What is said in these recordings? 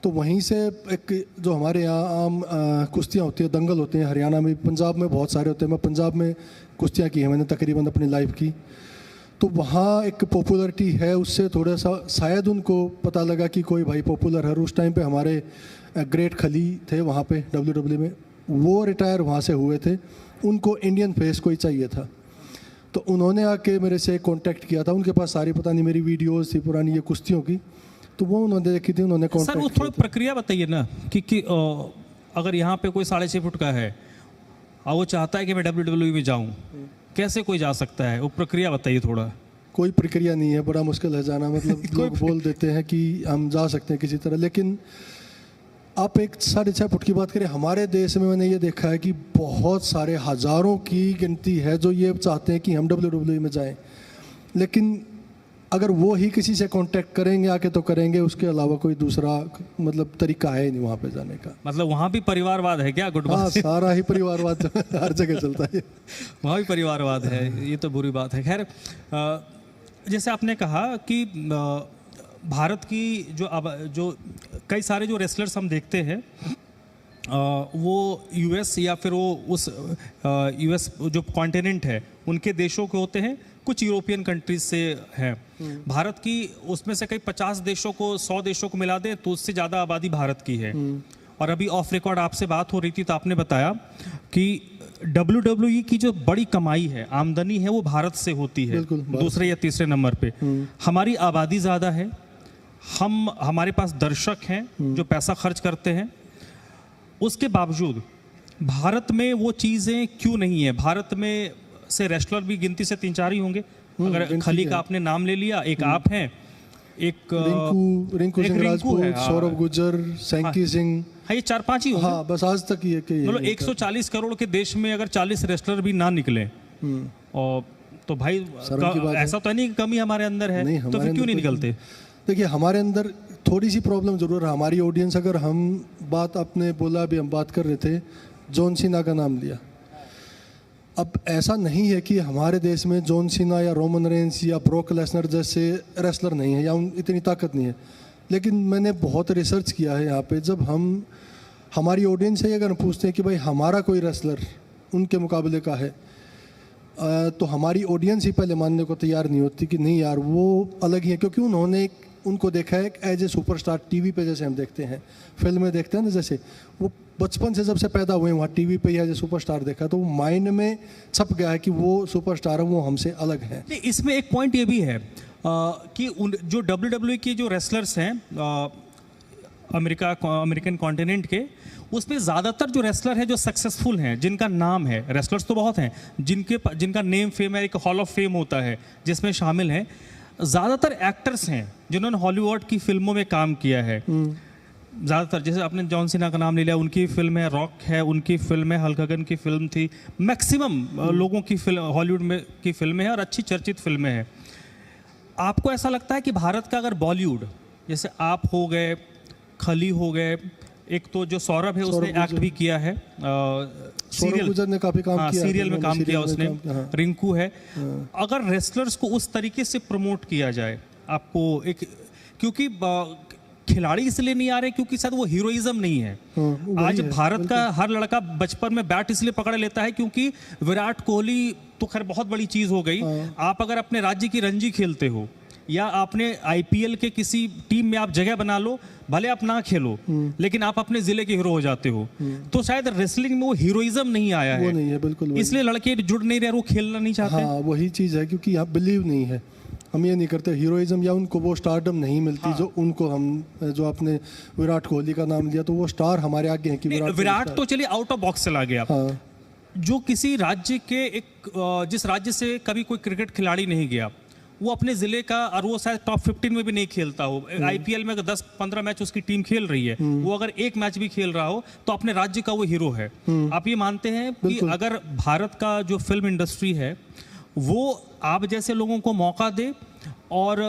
तो वहीं से एक जो हमारे यहाँ आम कुश्तियाँ होती हैं, दंगल होते हैं हरियाणा में, पंजाब में बहुत सारे होते हैं। मैं पंजाब में कुश्तियाँ की हैं मैंने तकरीबन अपनी लाइफ की। तो वहाँ एक पॉपुलरिटी है, उससे थोड़ा सा शायद उनको पता लगा कि कोई भाई पॉपुलर है। उस टाइम पे हमारे ग्रेट खली थे वहाँ पे WWE में, वो रिटायर वहाँ से हुए थे, उनको इंडियन फेस कोई चाहिए था। तो उन्होंने आके मेरे से कांटेक्ट किया था, उनके पास सारी पता नहीं मेरी वीडियोस थी पुरानी ये कुश्तियों की, तो वो उन्होंने देखी थी, उन्होंने कांटेक्ट सर वो थोड़ी प्रक्रिया बताइए ना कि अगर यहाँ पे कोई 6.5 फुट का है और वो चाहता है कि मैं WWE में जाऊँ, कैसे कोई जा सकता है, वो प्रक्रिया बताइए थोड़ा। कोई प्रक्रिया नहीं है, बड़ा मुश्किल है जाना। मतलब लोग बोल देते हैं कि हम जा सकते हैं किसी तरह, लेकिन आप एक 6.5 फुट की बात करें, हमारे देश में मैंने ये देखा है कि बहुत सारे हज़ारों की गिनती है जो ये चाहते हैं कि हम WWE में जाएं, लेकिन अगर वो ही किसी से कांटेक्ट करेंगे आके तो करेंगे, उसके अलावा कोई दूसरा मतलब तरीका है नहीं वहाँ पे जाने का। मतलब वहाँ भी परिवारवाद है क्या? गुड हाँ, बात है। सारा ही परिवारवाद हर जगह चलता है। वहाँ भी परिवारवाद है, ये तो बुरी बात है। खैर, जैसे आपने कहा कि भारत की जो कई सारे जो रेसलर्स हम देखते हैं वो यूएस या फिर वो उस यूएस जो कॉन्टिनेंट है उनके देशों के होते हैं, कुछ यूरोपियन कंट्रीज से हैं। भारत की उसमें से कई 50 देशों को 100 देशों को मिला दें तो उससे ज़्यादा आबादी भारत की है। और अभी ऑफ रिकॉर्ड आपसे बात हो रही थी तो आपने बताया कि WWE की जो बड़ी कमाई है, आमदनी है, वो भारत से होती है, दूसरे या तीसरे नंबर पे। हमारी आबादी ज़्यादा है, हमारे पास दर्शक हैं जो पैसा खर्च करते हैं, उसके बावजूद भारत में वो चीज़ें क्यों नहीं है? भारत में से रेसलर भी गिनती से 3-4 ही होंगे। अगर खली का आपने नाम ले लिया, एक आप हैं, एक रिंकू सिंह राजपूत, सौरभ गुज्जर, सैंकी सिंह, हाँ, ये 4-5 ही होंगे। हाँ, बस आज तक ये मतलब 140 करोड़ के देश में अगर 40 रेसलर भी ना निकले और तो भाई ऐसा तो नहीं कि कमी हमारे अंदर है, तो फिर क्यों नहीं निकलते? देखिए, हमारे अंदर थोड़ी सी प्रॉब्लम जरूर है। हमारी ऑडियंस, अगर हम बात, आपने बोला अभी हम बात कर रहे थे, जॉन सीना का नाम लिया। अब ऐसा नहीं है कि हमारे देश में जॉन सीना या रोमन रेंस या ब्रोक लेसनर जैसे रेसलर नहीं है या इतनी ताकत नहीं है, लेकिन मैंने बहुत रिसर्च किया है यहाँ पे। जब हमारी ऑडियंस से अगर पूछते हैं कि भाई हमारा कोई रेसलर उनके मुकाबले का है, तो हमारी ऑडियंस ही पहले मानने को तैयार नहीं होती कि नहीं यार वो अलग ही है, क्योंकि उन्होंने उनको देखा है एज ए सुपरस्टार। टीवी पे जैसे हम देखते हैं, फिल्म में देखते हैं ना, जैसे वो बचपन से जब से पैदा हुए वहाँ टीवी पे एज ए सुपरस्टार देखा, तो वो माइंड में छप गया है कि वो सुपरस्टार है, वो हमसे अलग है। इसमें एक पॉइंट ये भी है कि जो WWE के जो रेसलर्स हैं अमेरिकन कॉन्टिनेंट के, उसमें ज़्यादातर जो रेसलर है जो सक्सेसफुल हैं, जिनका नाम है, रेसलर्स तो बहुत हैं जिनका नेम फेम है, एक हॉल ऑफ फेम होता है जिसमें शामिल हैं, ज़्यादातर एक्टर्स हैं जिन्होंने हॉलीवुड की फिल्मों में काम किया है। ज़्यादातर, जैसे आपने जॉन सीना का नाम ले लिया, उनकी फिल्म है, रॉक है, उनकी फिल्म है, हल्क हगन की फिल्म थी, मैक्सिमम लोगों की फिल्म हॉलीवुड में की फिल्में हैं और अच्छी चर्चित फिल्में हैं। आपको ऐसा लगता है कि भारत का अगर बॉलीवुड, जैसे आप हो गए, खली हो गए, एक तो जो सौरभ है उसने एक्ट भी किया है, सीरियल ने काफी काम किया, सीरियल में काम किया उसने, रिंकू है। अगर रेसलर्स को उस तरीके से प्रमोट किया जाए, आपको एक, क्योंकि खिलाड़ी इसलिए नहीं आ रहे क्योंकि शायद वो हीरोइज्म नहीं है। आज भारत का हर लड़का बचपन में बैट इसलिए पकड़ लेता है क्योंकि विराट कोहली तो खैर बहुत बड़ी चीज हो गई। आप अगर अपने राज्य की रणजी खेलते हो या आपने IPL के किसी टीम में आप जगह बना लो, भले आप ना खेलो लेकिन आप अपने जिले के हीरो हो जाते हो, तो शायद रेसलिंग में वो हीरोइज्म नहीं आया है। वो नहीं है, बिल्कुल। इसलिए लड़के जुड़ नहीं रहे, वो खेलना नहीं चाहते। हाँ, वही चीज़ है, क्योंकि यहाँ बिलीव नहीं है, हम ये नहीं करते हीरोइज्म, या उनको वो स्टारडम नहीं मिलती जो उनको हम, जो आपने विराट कोहली का नाम लिया, तो वो स्टार हमारे आगे हैं कि विराट तो चलिए आउट ऑफ बॉक्स चला गया। जो किसी राज्य के जिस राज्य से कभी कोई क्रिकेट खिलाड़ी नहीं गया, वो अपने जिले का, और वो शायद टॉप 15 में भी नहीं खेलता हो, IPL में 10-15 मैच उसकी टीम खेल रही है, वो अगर एक मैच भी खेल रहा हो तो अपने राज्य का वो हीरो है। आप ये मानते हैं कि अगर भारत का जो फिल्म इंडस्ट्री है वो आप जैसे लोगों को मौका दे, और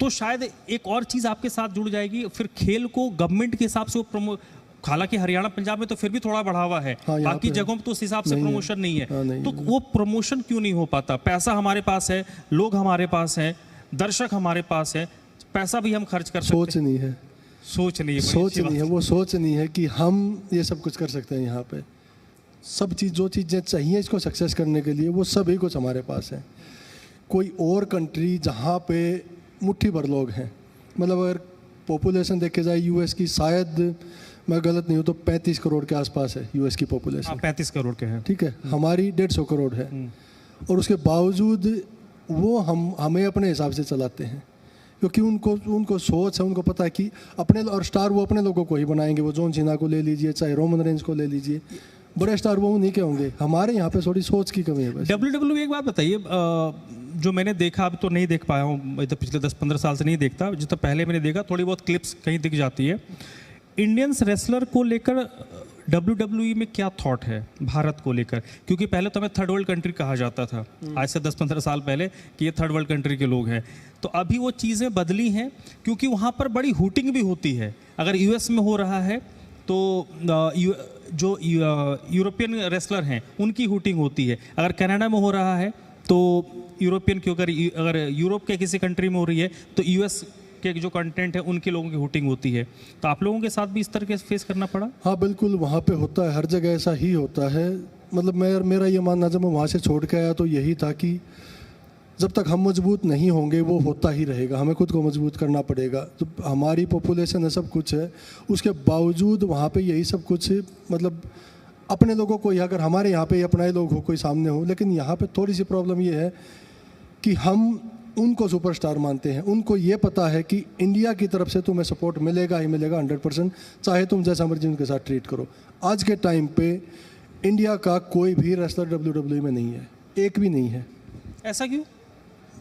तो शायद एक और चीज़ आपके साथ जुड़ जाएगी, फिर खेल को गवर्नमेंट के हिसाब से वो प्रमोट, हालांकि हरियाणा पंजाब में तो फिर भी थोड़ा बढ़ावा है, बाकी जगहों पर तो उस हिसाब से प्रमोशन नहीं है। तो वो प्रमोशन क्यों नहीं हो पाता? पैसा हमारे पास है, लोग हमारे पास हैं, दर्शक हमारे पास है, पैसा भी हम खर्च कर सकते हैं। सोच नहीं है, सोच नहीं है, बड़ी सोच अच्छी नहीं है, बात वो सोच नहीं है कि हम ये सब कुछ कर सकते हैं यहाँ पे। सब चीज़ जो चीज़ें चाहिए इसको सक्सेस करने के लिए वो सभी कुछ हमारे पास है। कोई और कंट्री जहाँ पे मुट्ठी भर लोग हैं, मतलब अगर पॉपुलेशन देखे जाए यूएस की, शायद मैं गलत नहीं हूँ तो 35 करोड़ के आसपास है यूएस की पॉपुलेशन। 35 करोड़ के हैं। ठीक है, हमारी 150 करोड़ है, और उसके बावजूद वो हमें अपने हिसाब से चलाते हैं, क्योंकि उनको सोच है, उनको पता है कि अपने, और स्टार वो अपने लोगों को ही बनाएंगे। वो जॉन सीना को ले लीजिए, चाहे रोमन रेंज को ले लीजिए, बड़े स्टार वो नहीं के होंगे। हमारे यहाँ पे थोड़ी सोच की कमी है बस। WWE एक बात बताइए, जो मैंने देखा, अब तो नहीं देख पाया हूँ, मैं तो पिछले 10-15 साल से नहीं देखता, जितना पहले मैंने देखा थोड़ी बहुत क्लिप्स कहीं दिख जाती है। इंडियंस रेसलर को लेकर WWE में क्या थॉट है भारत को लेकर? क्योंकि पहले तो हमें थर्ड वर्ल्ड कंट्री कहा जाता था, आज से 10-15 साल पहले, कि ये थर्ड वर्ल्ड कंट्री के लोग हैं। तो अभी वो चीज़ें बदली हैं, क्योंकि वहाँ पर बड़ी हूटिंग भी होती है। अगर यूएस में हो रहा है तो जो यूरोपियन रेसलर हैं उनकी हूटिंग होती है। अगर कनाडा में हो रहा है तो यूरोपियन की, अगर यूरोप के किसी कंट्री में हो रही है तो यूएस के जो कंटेंट है उनके लोगों की हूटिंग होती है। तो आप लोगों के साथ भी इस तरह के फेस करना पड़ा? हाँ बिल्कुल, वहाँ पे होता है, हर जगह ऐसा ही होता है। मतलब मेरा ये मानना, जब मैं वहाँ से छोड़ के आया तो यही था कि जब तक हम मजबूत नहीं होंगे वो होता ही रहेगा, हमें खुद को मजबूत करना पड़ेगा। तो हमारी पॉपुलेशन है, सब कुछ है, उसके बावजूद वहाँ पे यही सब कुछ, मतलब अपने लोगों को ही, अगर हमारे यहाँ पे अपना ही लोग हो, कोई सामने हो, लेकिन यहाँ पे थोड़ी सी प्रॉब्लम ये है कि हम उनको सुपरस्टार मानते हैं। उनको ये पता है कि इंडिया की तरफ से तुम्हें सपोर्ट मिलेगा ही मिलेगा 100%, चाहे तुम जैसा मर्जी उनके साथ ट्रीट करो। आज के टाइम पे इंडिया का कोई भी रेसलर WWE में नहीं है, एक भी नहीं है। ऐसा क्यों?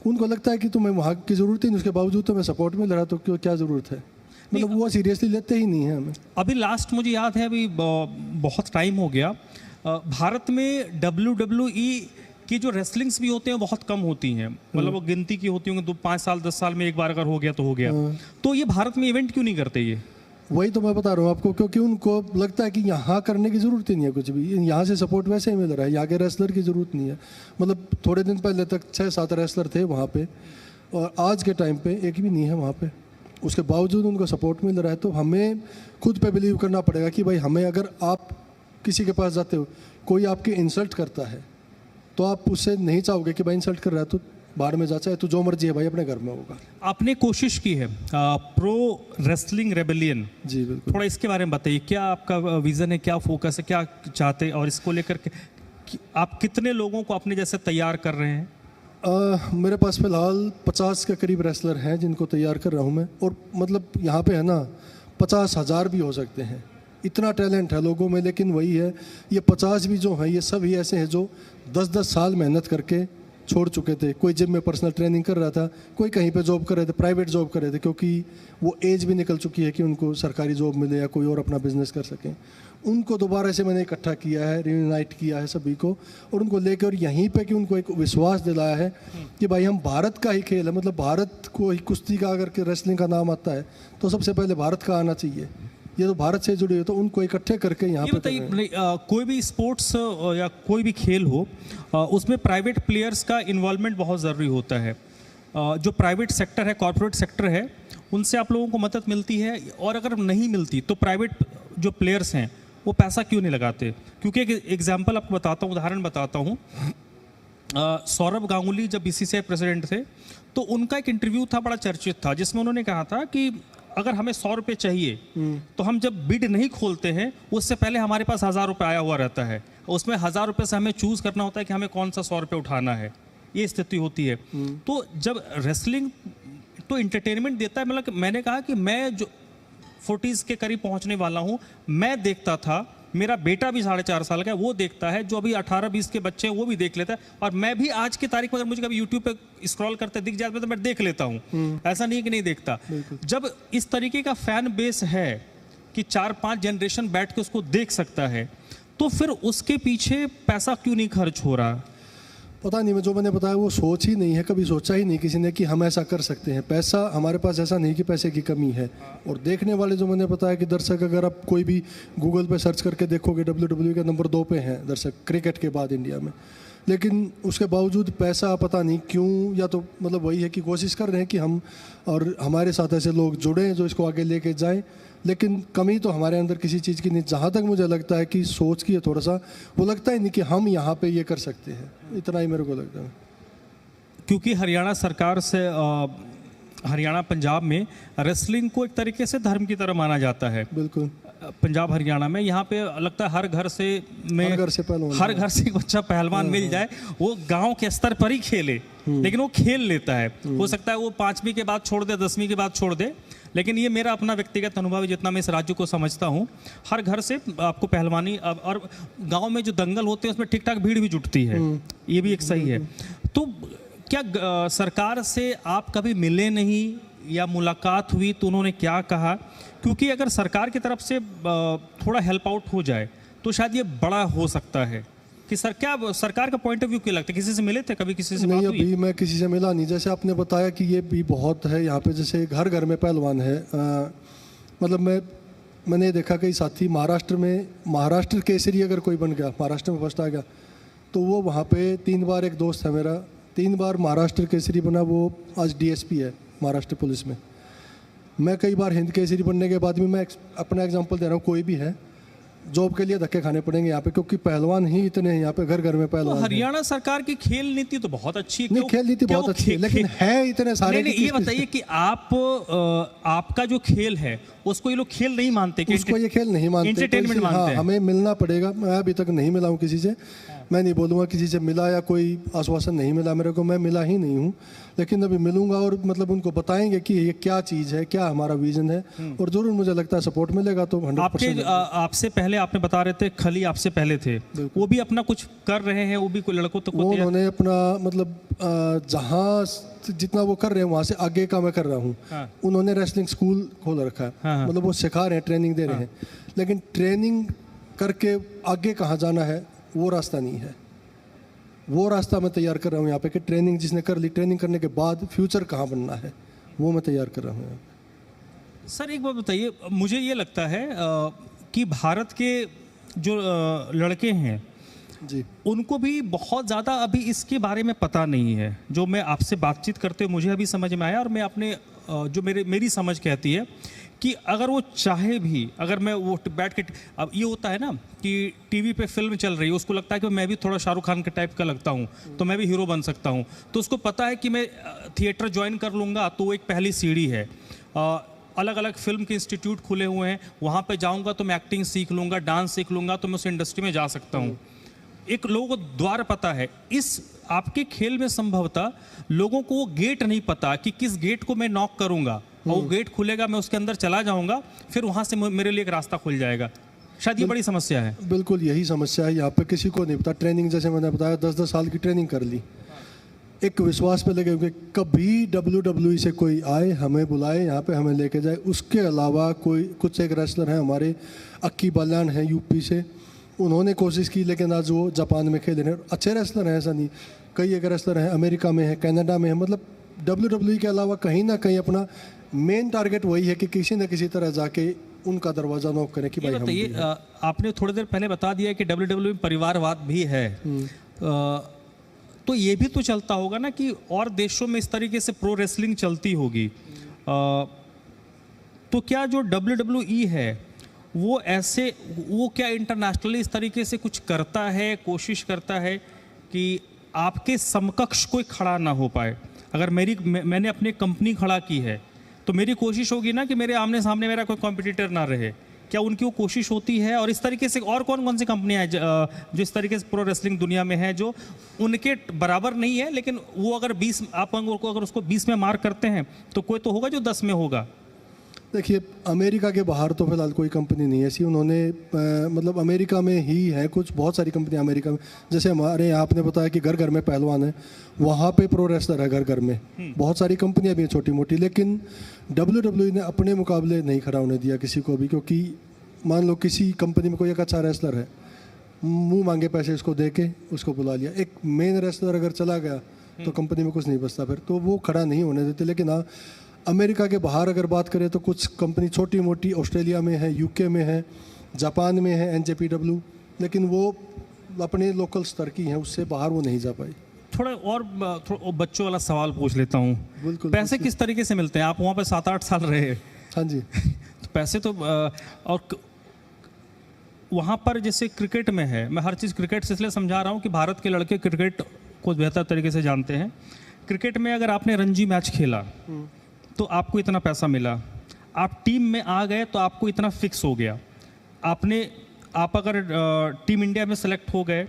उनको लगता है कि तुम्हें वहाँ की ज़रूरत ही नहीं, उसके बावजूद तुम्हें सपोर्ट मिल रहा, तो क्यों, क्या ज़रूरत है? मतलब वो सीरियसली लेते ही नहीं है हमें। अभी लास्ट मुझे याद है, अभी बहुत टाइम हो गया, भारत में WWE की जो रेसलिंग्स भी होते हैं बहुत कम होती हैं, मतलब वो गिनती की होती होंगी, 5 साल 10 साल में एक बार अगर हो गया तो हो गया। तो ये भारत में इवेंट क्यों नहीं करते ये? वही तो मैं बता रहा हूँ आपको, क्योंकि उनको लगता है कि यहाँ करने की ज़रूरत ही नहीं है कुछ भी, यहाँ से सपोर्ट वैसे ही मिल रहा है, यहाँ के रेसलर की ज़रूरत नहीं है। मतलब थोड़े दिन पहले तक 6-7 रेसलर थे वहाँ पे, और आज के टाइम पे एक भी नहीं है वहाँ पे, उसके बावजूद उनको सपोर्ट मिल रहा है। तो हमें खुद पे बिलीव करना पड़ेगा कि भाई हमें, अगर आप किसी के पास जाते हो, कोई आपकी इंसल्ट करता है तो आप उससे नहीं चाहोगे कि भाई इंसल्ट कर रहा है तो बाहर में जा, चाहे तो जो मर्जी है भाई अपने घर में होगा। आपने कोशिश की है प्रो रेसलिंग रेबेलियन, जी बिल्कुल। थोड़ा इसके बारे में बताइए, क्या आपका विजन है, क्या फोकस है, क्या चाहते हैं, और इसको लेकर आप कितने लोगों को अपने जैसे तैयार कर रहे हैं? मेरे पास फिलहाल 50 के करीब रेसलर हैं जिनको तैयार कर रहा हूँ मैं, और मतलब यहाँ पे है ना 50,000 भी हो सकते हैं, इतना टैलेंट है लोगों में। लेकिन वही है, ये 50 भी जो हैं ये सब ही ऐसे हैं जो 10-10 साल मेहनत करके छोड़ चुके थे। कोई जिम में पर्सनल ट्रेनिंग कर रहा था, कोई कहीं पे जॉब कर रहे थे, प्राइवेट जॉब कर रहे थे, क्योंकि वो एज भी निकल चुकी है कि उनको सरकारी जॉब मिले या कोई और अपना बिजनेस कर सकें। उनको दोबारा से मैंने इकट्ठा किया है, रियूनाइट किया है सभी को, और उनको लेकर, और यहीं पे कि उनको एक विश्वास दिलाया है कि भाई हम भारत का ही खेल है, मतलब भारत को ही, कुश्ती का अगर के रेसलिंग का नाम आता है तो सबसे पहले भारत का आना चाहिए, ये तो भारत से जुड़ी हो, तो उनको इकट्ठे करके यहाँ पे बताइए, कोई भी स्पोर्ट्स या कोई भी खेल हो, उसमें प्राइवेट प्लेयर्स का इन्वॉल्वमेंट बहुत ज़रूरी होता है। जो प्राइवेट सेक्टर है, कॉर्पोरेट सेक्टर है, उनसे आप लोगों को मदद मिलती है, और अगर नहीं मिलती तो प्राइवेट जो प्लेयर्स हैं वो पैसा क्यों नहीं लगाते? क्योंकि एक एग्जाम्पल आपको बताता हूँ, उदाहरण बताता हूँ। सौरभ गांगुली जब BCCI प्रेसिडेंट थे तो उनका एक इंटरव्यू था, बड़ा चर्चित था, जिसमें उन्होंने कहा था कि अगर हमें 100 रुपये चाहिए तो हम जब बिड नहीं खोलते हैं उससे पहले हमारे पास 1000 रुपये आया हुआ रहता है, उसमें 1000 रुपये से हमें चूज करना होता है कि हमें कौन सा 100 रुपये उठाना है। ये स्थिति होती है। तो जब रेसलिंग तो इंटरटेनमेंट देता है, मतलब मैंने कहा कि मैं जो 40s के करीब पहुंचने वाला हूं, मैं देखता था, मेरा बेटा भी 4.5 साल का है, वो देखता है, जो अभी 18-20 के बच्चे हैं वो भी देख लेता है, और मैं भी आज की तारीख में अगर मुझे कभी यूट्यूब पे स्क्रॉल करते दिख जाए तो मैं देख लेता हूँ, ऐसा नहीं है कि नहीं देखता। जब इस तरीके का फैन बेस है कि 4-5 जनरेशन बैठ के उसको देख सकता है, तो फिर उसके पीछे पैसा क्यों नहीं खर्च हो रहा? पता नहीं, मैं जो मैंने बताया वो सोच ही नहीं है, कभी सोचा ही नहीं किसी ने कि हम ऐसा कर सकते हैं। पैसा हमारे पास ऐसा नहीं कि पैसे की कमी है, और देखने वाले जो मैंने बताया कि दर्शक, अगर आप कोई भी गूगल पे सर्च करके देखोगे WWE का नंबर 2 पे हैं दर्शक, क्रिकेट के बाद इंडिया में। लेकिन उसके बावजूद पैसा पता नहीं क्यों, या तो मतलब वही है कि कोशिश कर रहे हैं कि हम और हमारे साथ ऐसे लोग जुड़े जो इसको आगे लेके जाएं, लेकिन कमी तो हमारे अंदर किसी चीज़ की नहीं। जहाँ तक मुझे लगता है कि सोच की है थोड़ा सा, वो लगता ही नहीं कि हम यहाँ पे ये कर सकते हैं, इतना ही मेरे को लगता है। क्योंकि हरियाणा सरकार से हरियाणा पंजाब में रेसलिंग को एक तरीके से धर्म की तरह माना जाता है। बिल्कुल, पंजाब हरियाणा में यहाँ पे लगता है हर घर से पहलवान, हर घर से एक बच्चा पहलवान मिल जाए, वो गांव के स्तर पर ही खेले, लेकिन वो खेल लेता है। हो सकता है वो 5वीं के बाद छोड़ दे, 10वीं के बाद छोड़ दे, लेकिन ये मेरा अपना व्यक्तिगत अनुभव है, जितना मैं इस राज्य को समझता हूँ। हर घर से आपको पहलवानी, और गांव में जो दंगल होते हैं उसमें ठीक ठाक भीड़ भी जुटती है, ये भी एक सही है। तो क्या सरकार से आप कभी मिले नहीं या मुलाकात हुई तो उन्होंने क्या कहा? क्योंकि अगर सरकार की तरफ से थोड़ा हेल्प आउट हो जाए तो शायद ये बड़ा हो सकता है। कि क्या सरकार का पॉइंट ऑफ व्यू क्या लगता है? किसी से मिले थे कभी? किसी से नहीं, बात हुई? अभी मैं किसी से मिला नहीं। जैसे आपने बताया कि ये भी बहुत है यहाँ पे, जैसे घर घर में पहलवान है। मतलब मैंने देखा कई साथी महाराष्ट्र केसरी अगर कोई बन गया, महाराष्ट्र में फर्स्ट आ गया, तो वो वहाँ पे 3 बार, एक दोस्त है मेरा 3 बार महाराष्ट्र केसरी बना, वो आज DSP है महाराष्ट्र पुलिस में। मैं कई बार हिंद केसरी बनने के बाद भी, मैं अपना एग्जांपल दे रहा हूँ, कोई भी है जॉब के लिए धक्के खाने पड़ेंगे यहाँ पे, क्योंकि पहलवान ही इतने हैं यहाँ पे, घर घर में पहलवान। तो हरियाणा सरकार की खेल नीति तो बहुत अच्छी है। नहीं, खेल नीति बहुत अच्छी है, लेकिन है इतने सारे। नहीं, ये बताइए कि आपका जो खेल है उसको ये लोग खेल नहीं मानते? उसको ये खेल नहीं मानते, एंटरटेनमेंट मानते हैं। हमें मिलना पड़ेगा। मैं अभी तक नहीं मिला हूँ किसी से, मैं नहीं बोलूँगा किसी से मिला या कोई आश्वासन नहीं मिला मेरे को, मैं मिला ही नहीं हूँ। लेकिन अभी मिलूंगा और मतलब उनको बताएंगे कि ये क्या चीज़ है, क्या हमारा विजन है, और जरूर मुझे लगता है सपोर्ट मिलेगा तो 100%। आपसे पहले आपने बता रहे थे खली आपसे पहले थे, वो भी अपना कुछ कर रहे हैं, वो भी कोई लड़कों तक उन्होंने अपना मतलब जहाँ जितना वो कर रहे हैं वहाँ से आगे का मैं कर रहा हूँ। हाँ। उन्होंने रेसलिंग स्कूल खोल रखा है। हाँ। मतलब वो सिखा रहे हैं, ट्रेनिंग दे रहे हैं, लेकिन ट्रेनिंग करके आगे कहाँ जाना है वो रास्ता नहीं है। वो रास्ता मैं तैयार कर रहा हूँ यहाँ पे कि ट्रेनिंग जिसने कर ली, ट्रेनिंग करने के बाद फ्यूचर कहाँ बनना है वो मैं तैयार कर रहा हूँ। सर एक बात बताइए, मुझे ये लगता है कि भारत के जो लड़के हैं जी, उनको भी बहुत ज़्यादा अभी इसके बारे में पता नहीं है। जो मैं आपसे बातचीत करते हुए मुझे अभी समझ में आया, और मैं अपने जो मेरी समझ कहती है कि अगर वो चाहे भी, अगर मैं वो बैठ के, अब ये होता है ना कि टीवी पे फिल्म चल रही है, उसको लगता है कि मैं भी थोड़ा शाहरुख खान के टाइप का लगता हूँ तो मैं भी हीरो बन सकता हूँ, तो उसको पता है कि मैं थिएटर ज्वाइन कर लूँगा तो वो एक पहली सीढ़ी है। अलग अलग फिल्म के इंस्टीट्यूट खुले हुए हैं, वहाँ पे जाऊँगा तो मैं एक्टिंग सीख लूँगा, डांस सीख लूँगा, तो मैं उस इंडस्ट्री में जा सकता हूँ। एक लोगों को द्वार पता है। इस आपके खेल में संभवतः लोगों को वो गेट नहीं पता कि किस गेट को मैं नॉक करूँगा, और वो गेट खुलेगा, मैं उसके अंदर चला जाऊँगा, फिर वहाँ से मेरे लिए एक रास्ता खुल जाएगा। शायद ये बड़ी समस्या है। बिल्कुल यही समस्या है यहाँ पे, किसी को नहीं पता। ट्रेनिंग जैसे मैंने बताया 10-10 साल की ट्रेनिंग कर ली, एक विश्वास पे लगे हुए कभी WWE से कोई आए हमें बुलाए यहाँ पे हमें लेके जाए। उसके अलावा कुछ एक रेसलर हैं हमारे, अक्की बाल्यान हैं यूपी से, उन्होंने कोशिश की लेकिन आज वो जापान में खेल रहे हैं। अच्छे रेसलर हैं, ऐसा नहीं, कई एक रेसलर हैं अमेरिका में है, कनाडा में है। मतलब WWE के अलावा कहीं ना कहीं अपना मेन टारगेट वही है कि किसी न किसी तरह जाके उनका दरवाजा नॉक करें कि भाई हम भी हैं। आपने थोड़ी देर पहले बता दिया कि WWE में परिवारवाद भी है, तो ये भी तो चलता होगा ना कि और देशों में इस तरीके से प्रो रेसलिंग चलती होगी। तो क्या जो WWE है वो क्या इंटरनेशनली इस तरीके से कुछ करता है, कोशिश करता है कि आपके समकक्ष कोई खड़ा ना हो पाए? अगर मैंने अपनी कंपनी खड़ा की है तो मेरी कोशिश होगी ना कि मेरे आमने सामने मेरा कोई कॉम्पिटिटर ना रहे। क्या उनकी वो कोशिश होती है? और इस तरीके से और कौन कौन सी कंपनियां हैं जो इस तरीके से प्रो रेसलिंग दुनिया में है, जो उनके बराबर नहीं है, लेकिन वो अगर 20 आप अगर उसको 20 में मार्क करते हैं तो कोई तो होगा जो 10 में होगा। देखिए, अमेरिका के बाहर तो फिलहाल कोई कंपनी नहीं है ऐसी। उन्होंने मतलब अमेरिका में ही है कुछ, बहुत सारी कंपनियां अमेरिका में, जैसे हमारे यहाँ आपने बताया कि घर घर में पहलवान है, वहाँ पे प्रो रेसलर है घर घर में। बहुत सारी कंपनियां भी हैं छोटी मोटी, लेकिन WWE ने अपने मुकाबले नहीं खड़ा होने दिया किसी को भी। क्योंकि मान लो किसी कंपनी में कोई एक अच्छा रेसलर है, मुँह मांगे पैसे उसको दे के उसको बुला लिया, एक मेन रेसलर अगर चला गया तो कंपनी में कुछ नहीं बचता फिर, तो वो खड़ा नहीं होने देते। लेकिन हाँ, अमेरिका के बाहर अगर बात करें तो कुछ कंपनी छोटी मोटी ऑस्ट्रेलिया में है, यूके में है, जापान में है NJPW, लेकिन वो अपने लोकल स्तर की हैं, उससे बाहर वो नहीं जा पाई। थोड़ा बच्चों वाला सवाल पूछ लेता हूँ। बिल्कुल। पैसे किस तरीके से मिलते हैं? आप वहाँ पे 7-8 साल रहे। हाँ जी। तो पैसे तो और वहाँ पर जैसे क्रिकेट में है, मैं हर चीज़ क्रिकेट से इसलिए समझा रहा हूँ कि भारत के लड़के क्रिकेट को बेहतर तरीके से जानते हैं। क्रिकेट में अगर आपने रणजी मैच खेला तो आपको इतना पैसा मिला, आप टीम में आ गए तो आपको इतना फिक्स हो गया। आप अगर टीम इंडिया में सेलेक्ट हो गए,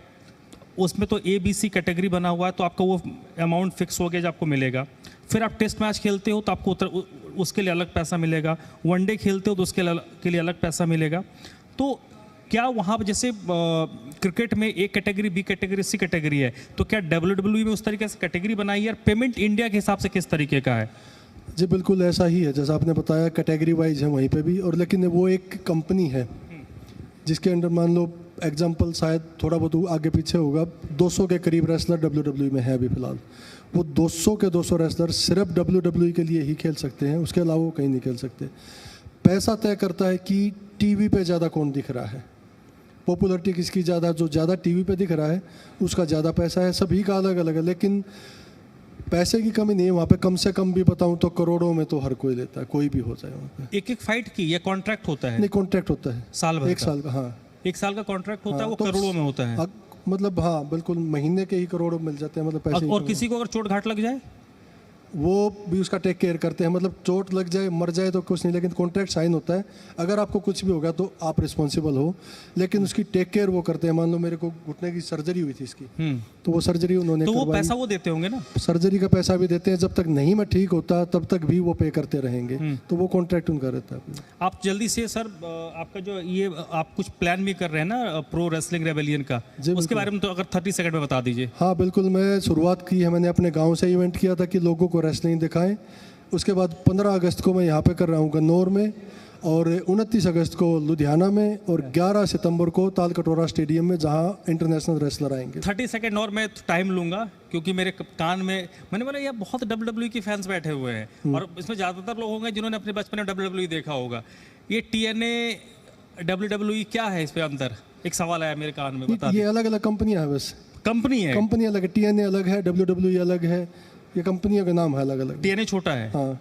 उसमें तो ABC कैटेगरी बना हुआ है, तो आपका वो अमाउंट फिक्स हो गया जो आपको मिलेगा। फिर आप टेस्ट मैच खेलते हो तो आपको उसके लिए अलग पैसा मिलेगा, वनडे खेलते हो तो उसके लिए अलग पैसा मिलेगा। तो क्या वहाँ पर जैसे क्रिकेट में A category, B category, C category है, तो क्या WWE में उस तरीके से कैटेगरी बनाई है? और पेमेंट इंडिया के हिसाब से किस तरीके का है? जी बिल्कुल ऐसा ही है, जैसा आपने बताया कैटेगरी वाइज है वहीं पे भी, और लेकिन वो एक कंपनी है जिसके अंडर मान लो एग्जांपल शायद थोड़ा बहुत आगे पीछे होगा, 200 के करीब रेसलर WWE में है अभी फ़िलहाल। वो 200 के 200 रेसलर सिर्फ WWE के लिए ही खेल सकते हैं, उसके अलावा वो कहीं नहीं खेल सकते। पैसा तय करता है कि टीवी पे ज़्यादा कौन दिख रहा है, पॉपुलरिटी किसकी ज़्यादा, जो ज़्यादा टीवी पे दिख रहा है उसका ज़्यादा पैसा है। सभी का अलग अलग है, लेकिन पैसे की कमी नहीं है वहाँ पे। कम से कम भी बताऊँ तो करोड़ों में तो हर कोई लेता है, कोई भी हो जाए वहाँ पे। एक फाइट की या कॉन्ट्रैक्ट होता है? नहीं, कॉन्ट्रैक्ट होता है साल भर 1 साल का। हाँ, 1 साल का कॉन्ट्रैक्ट होता है। वो तो करोड़ों में होता है मतलब हाँ बिल्कुल, महीने के ही करोड़ों मिल जाते हैं, मतलब पैसे। और किसी को अगर चोट घाट लग जाए वो भी उसका टेक केयर करते हैं, मतलब चोट लग जाए मर जाए तो कुछ नहीं, लेकिन कॉन्ट्रैक्ट साइन होता है, अगर आपको कुछ भी होगा तो आप रिस्पॉन्सिबल हो, लेकिन उसकी टेक केयर वो करते हैं। मान लो मेरे को घुटने की सर्जरी हुई थी इसकी, तो वो सर्जरी उन्होंने तो वो करवाई। पैसा वो देते होंगे ना? सर्जरी का पैसा भी देते हैं, जब तक नहीं मैं ठीक होता तब तक भी वो पे करते रहेंगे, तो वो कॉन्ट्रैक्ट उनका रहता है। आप जल्दी से सर, आपका जो ये आप कुछ प्लान भी कर रहे हैं ना प्रो रेसलिंग रेबेलियन का, उसके बारे में तो अगर 30 सेकंड में बता दीजिए। हाँ बिल्कुल, मैं शुरुआत की है, मैंने अपने गांव से इवेंट किया था कि लोगों को रेसलिंग दिखाएं। उसके बाद 15 अगस्त को मैं यहाँ पे कर रहा हूँ गन्नौर में, और 29 अगस्त को लुधियाना में, और 11 सितंबर को तालकटोरा स्टेडियम में, जहाँ इंटरनेशनल रेसलर आएंगे। 30 सेकंड और मैं टाइम लूंगा, क्योंकि मेरे कान में मैंने बोला यार बहुत WWE के फैंस बैठे हुए हैं, और इसमें ज़्यादातर लोग होंगे जिन्होंने अपने बचपन में WWE देखा होगा। ये TNA WWE क्या है, इस पे अंतर? एक सवाल आया मेरे कान में, बता। ये अलग अलग कंपनियाँ हैं, बस कंपनी है, कंपनी अलग है। TNA अलग है, WWE अलग है, ये कंपनियों का नाम है अलग अलग। TNA छोटा है। हाँ।